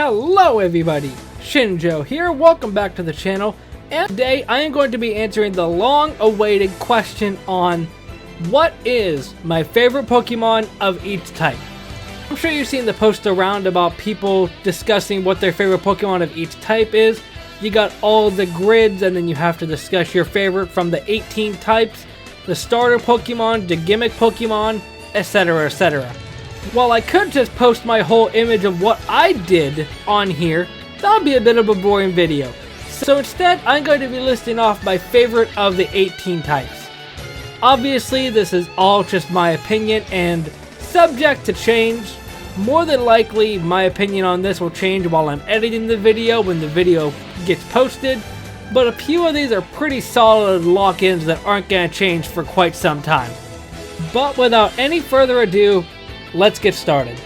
Hello everybody, Shinjo here, welcome back to the channel, and today I am going to be answering the long-awaited question on what is my favorite Pokemon of each type. I'm sure you've seen the post around about people discussing what their favorite Pokemon of each type is. You got all the grids and then you have to discuss your favorite from the 18 types, the starter Pokemon, the gimmick Pokemon, etc, etc. While I could just post my whole image of what I did on here, that would be a bit of a boring video. So instead, I'm going to be listing off my favorite of the 18 types. Obviously, this is all just my opinion and subject to change. More than likely, my opinion on this will change while I'm editing the video when the video gets posted. But a few of these are pretty solid lock-ins that aren't going to change for quite some time. But without any further ado, let's get started.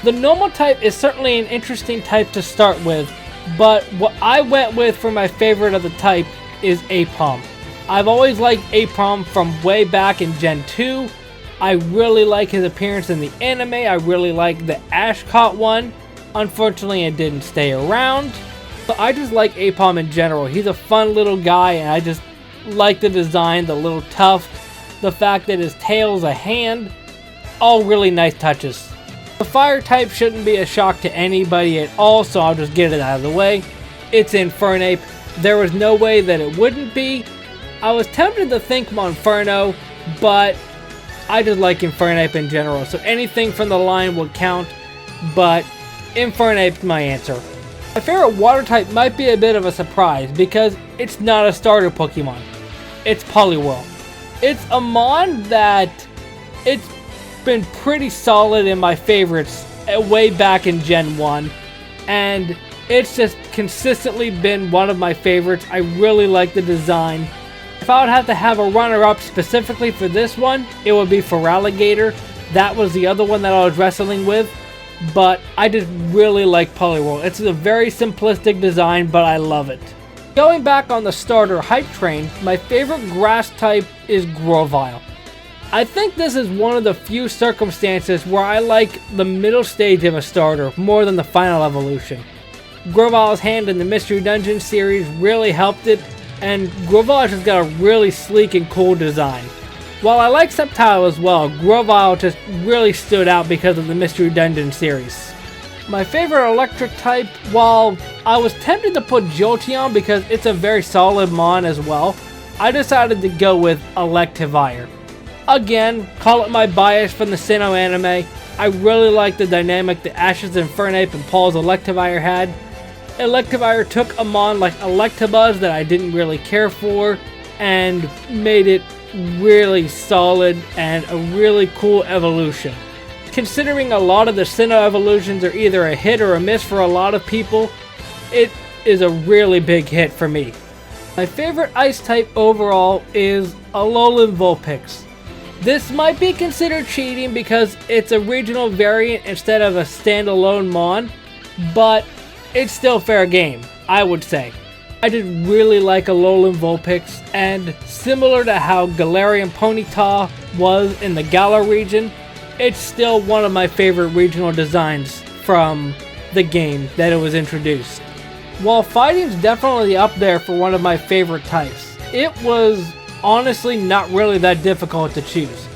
The normal type is certainly an interesting type to start with, but what I went with for my favorite of the type is Aipom. I've always liked Aipom from way back in Gen 2. I really like his appearance in the anime. I really like the Ashcott one. Unfortunately, it didn't stay around. But I just like Aipom in general. He's a fun little guy, and I just like the design, the little tuft, the fact that his tail's a hand. All really nice touches. The fire type shouldn't be a shock to anybody at all, so I'll just get it out of the way. It's Infernape. There was no way that it wouldn't be. I was tempted to think Monferno, but I just like Infernape in general, so anything from the line would count, but Infernape's my answer. My favorite water type might be a bit of a surprise because it's not a starter Pokemon. It's Poliwhirl. It's a mon that it's been pretty solid in my favorites way back in Gen 1, and it's just consistently been one of my favorites. I really like the design. If I would have to have a runner-up specifically for this one, it would be Feraligatr. That was the other one that I was wrestling with, but I just really like Poliwhirl. It's a very simplistic design, but I love it. Going back on the starter hype train, my favorite grass type is Grovyle. I think this is one of the few circumstances where I like the middle stage of a starter more than the final evolution. Grovyle's hand in the Mystery Dungeon series really helped it, and Grovyle just got a really sleek and cool design. While I like Sceptile as well, Grovyle just really stood out because of the Mystery Dungeon series. My favorite electric type, while I was tempted to put Jolteon because it's a very solid mon as well, I decided to go with Electivire. Again, call it my bias from the Sinnoh anime. I really like the dynamic that Ash's Infernape and Paul's Electivire had. Electivire took a mon like Electabuzz that I didn't really care for and made it really solid and a really cool evolution. Considering a lot of the Sinnoh evolutions are either a hit or a miss for a lot of people, it is a really big hit for me. My favorite ice type overall is Alolan Vulpix. This might be considered cheating because it's a regional variant instead of a standalone mon, but it's still fair game, I would say. I just really like Alolan Vulpix, and similar to how Galarian Ponyta was in the Galar region, it's still one of my favorite regional designs from the game that it was introduced. While fighting's definitely up there for one of my favorite types, it was honestly not really that difficult to choose.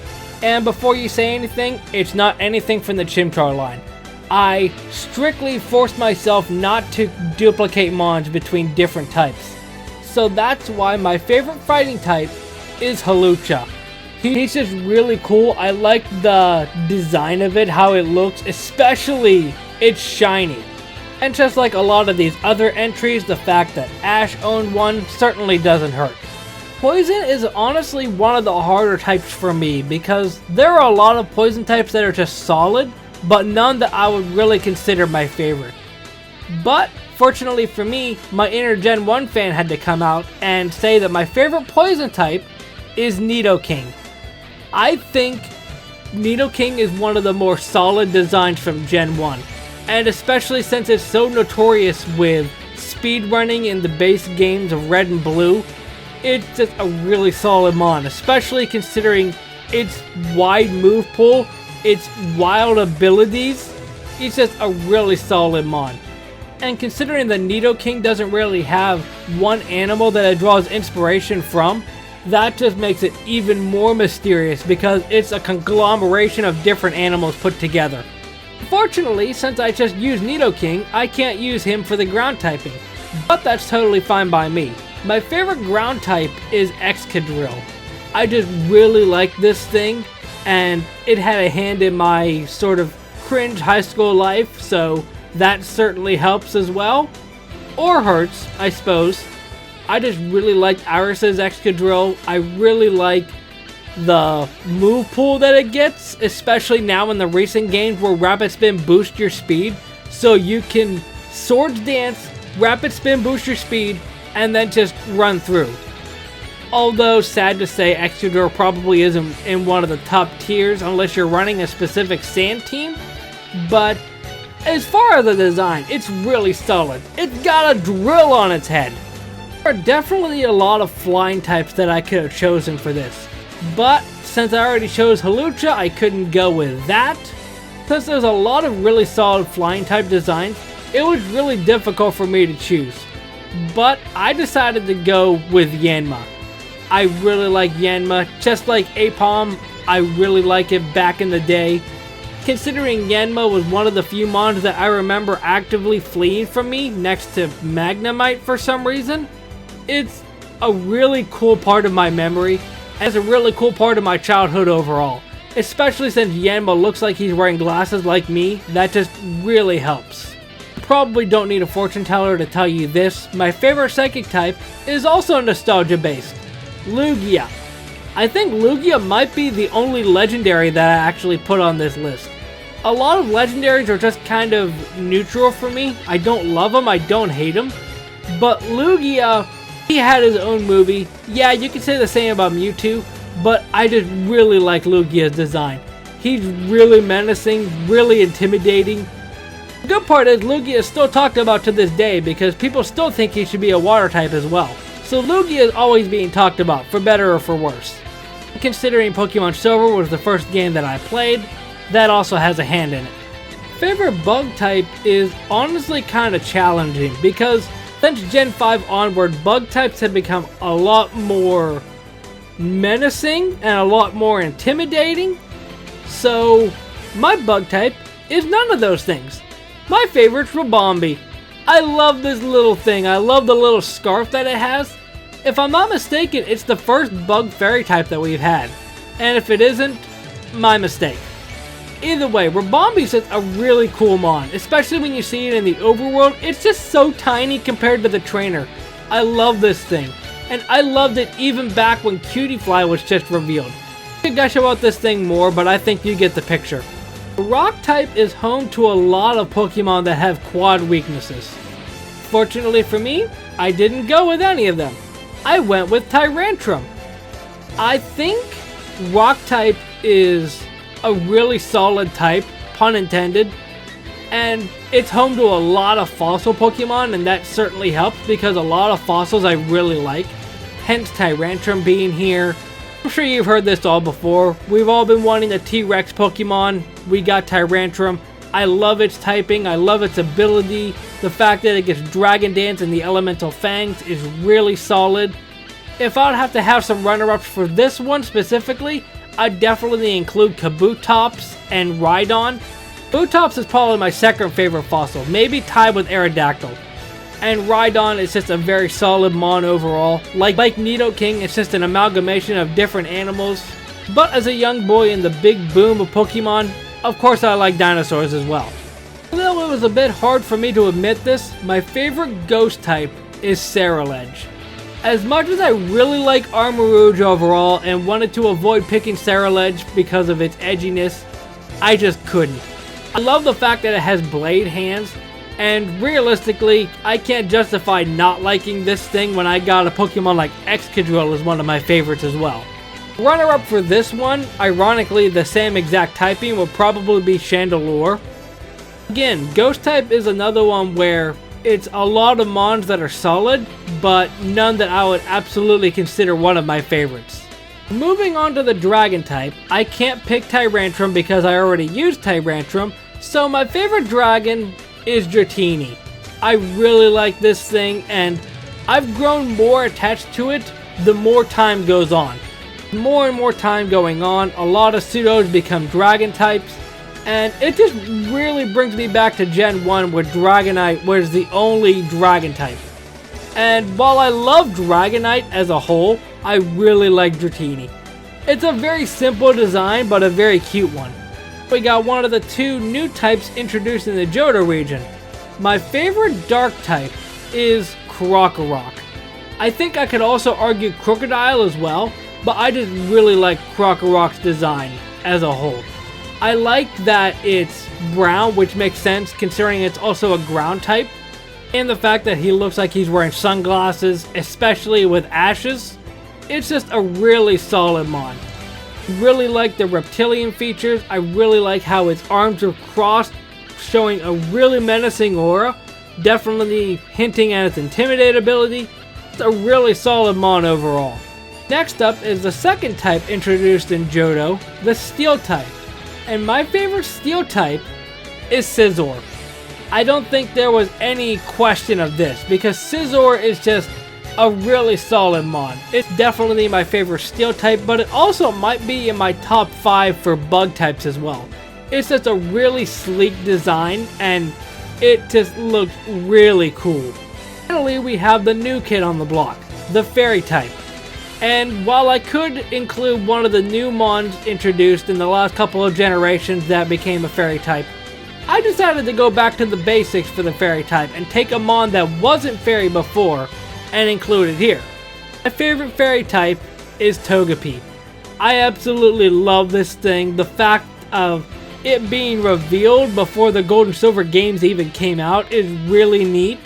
And before you say anything, it's not anything from the Chimchar line. I strictly forced myself not to duplicate mons between different types. So that's why my favorite fighting type is Hawlucha. He's just really cool. I like the design of it, how it looks, especially it's shiny. And just like a lot of these other entries, the fact that Ash owned one certainly doesn't hurt. Poison is honestly one of the harder types for me because there are a lot of poison types that are just solid, but none that I would really consider my favorite. But fortunately for me, my inner Gen 1 fan had to come out and say that my favorite poison type is Nidoking. I think Nidoking is one of the more solid designs from Gen 1, and especially since it's so notorious with speedrunning in the base games of Red and Blue, it's just a really solid mon, especially considering its wide move pool, its wild abilities. It's just a really solid mon. And considering the Nidoking doesn't really have one animal that it draws inspiration from, that just makes it even more mysterious because it's a conglomeration of different animals put together. Fortunately, since I just use Nidoking, I can't use him for the ground typing, but that's totally fine by me. My favorite ground type is Excadrill. I just really like this thing, and it had a hand in my sort of cringe high school life, so that certainly helps as well. Or hurts, I suppose. I just really like Iris's Excadrill. I really like the move pool that it gets, especially now in the recent games where Rapid Spin boosts your speed. So you can Swords Dance, Rapid Spin boost your speed, and then just run through. Although, sad to say, Excadrill probably isn't in one of the top tiers unless you're running a specific sand team. But as far as the design, it's really solid. It's got a drill on its head. There are definitely a lot of flying types that I could have chosen for this. But since I already chose Hawlucha, I couldn't go with that. Since there's a lot of really solid flying type designs, it was really difficult for me to choose. But I decided to go with Yanma. I really like Yanma, just like Aipom, I really like it back in the day. Considering Yanma was one of the few mons that I remember actively fleeing from me next to Magnemite for some reason, it's a really cool part of my memory, and it's a really cool part of my childhood overall. Especially since Yanma looks like he's wearing glasses like me, that just really helps. Probably don't need a fortune teller to tell you this, my favorite psychic type is also nostalgia based, Lugia. I think Lugia might be the only legendary that I actually put on this list. A lot of legendaries are just kind of neutral for me. I don't love them, I don't hate them. But Lugia, he had his own movie. Yeah, you could say the same about Mewtwo, but I just really like Lugia's design. He's really menacing, really intimidating. The good part is Lugia is still talked about to this day because people still think he should be a water type as well. So Lugia is always being talked about, for better or for worse. Considering Pokemon Silver was the first game that I played, that also has a hand in it. Favorite bug type is honestly kind of challenging because since Gen 5 onward, bug types have become a lot more menacing and a lot more intimidating. So my bug type is none of those things. My favorite's Ribombee. I love this little thing. I love the little scarf that it has. If I'm not mistaken, it's the first bug fairy type that we've had. And if it isn't, my mistake. Either way, Ribombee's just a really cool mon, especially when you see it in the overworld. It's just so tiny compared to the trainer. I love this thing. And I loved it even back when Cutiefly was just revealed. I could gush about this thing more, but I think you get the picture. The rock type is home to a lot of Pokemon that have quad weaknesses. Fortunately for me, I didn't go with any of them. I went with Tyrantrum. I think rock type is a really solid type, pun intended, and it's home to a lot of fossil Pokemon, and that certainly helps because a lot of fossils I really like, hence Tyrantrum being here. I'm sure you've heard this all before. We've all been wanting a T-Rex Pokemon. We got Tyrantrum. I love its typing, I love its ability. The fact that it gets Dragon Dance and the Elemental Fangs is really solid. If I'd have to have some runner-ups for this one specifically, I'd definitely include Kabutops and Rhydon. Kabutops is probably my second favorite fossil, maybe tied with Aerodactyl. And Rhydon is just a very solid mon overall. Like Nidoking, it's just an amalgamation of different animals. But as a young boy in the big boom of Pokemon, of course I like dinosaurs as well. Although it was a bit hard for me to admit this, my favorite ghost type is Ceruledge. As much as I really like Armarouge overall and wanted to avoid picking Ceruledge because of its edginess, I just couldn't. I love the fact that it has blade hands, and realistically, I can't justify not liking this thing when I got a Pokemon like Excadrill as one of my favorites as well. Runner-up for this one, ironically the same exact typing, would probably be Chandelure. Again, Ghost type is another one where it's a lot of mons that are solid, but none that I would absolutely consider one of my favorites. Moving on to the Dragon type, I can't pick Tyrantrum because I already used Tyrantrum, so my favorite dragon is Dratini. I really like this thing, and I've grown more attached to it the more time goes on. More and more time going on, a lot of pseudos become dragon types, and it just really brings me back to Gen 1 where Dragonite was the only dragon type. And while I love Dragonite as a whole, I really like Dratini. It's a very simple design, but a very cute one. We got one of the 2 new types introduced in the Johto region. My favorite dark type is Krokorok. I think I could also argue Crocodile as well, but I just really like Krokorok's design as a whole. I like that it's brown, which makes sense considering it's also a ground type, and the fact that he looks like he's wearing sunglasses, especially with ashes. It's just a really solid mon. Really like the reptilian features. I really like how its arms are crossed, showing a really menacing aura, definitely hinting at its intimidate ability. It's a really solid mon overall. Next up is the second type introduced in Johto, the Steel type. And my favorite Steel type is Scizor. I don't think there was any question of this, because Scizor is just a really solid mon. It's definitely my favorite Steel type, but it also might be in my top 5 for bug types as well. It's just a really sleek design, and it just looks really cool. Finally, we have the new kid on the block, the Fairy type. And while I could include one of the new mons introduced in the last couple of generations that became a Fairy type, I decided to go back to the basics for the Fairy type and take a mon that wasn't Fairy before and include it here. My favorite Fairy type is Togepi. I absolutely love this thing. The fact of it being revealed before the Gold and Silver games even came out is really neat.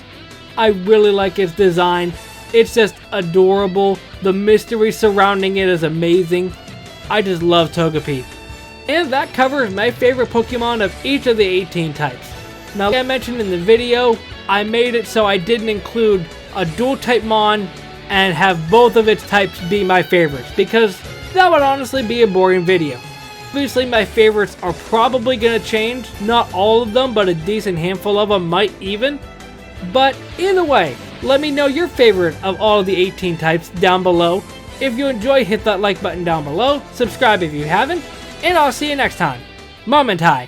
I really like its design. It's just adorable. The mystery surrounding it is amazing. I just love Togepi. And that covers my favorite Pokemon of each of the 18 types. Now, like I mentioned in the video, I made it so I didn't include a dual type mon and have both of its types be my favorites, because that would honestly be a boring video. Obviously, my favorites are probably going to change. Not all of them, but a decent handful of them might even. But either way, let me know your favorite of all of the 18 types down below. If you enjoy, hit that like button down below, subscribe if you haven't, and I'll see you next time. Momentai.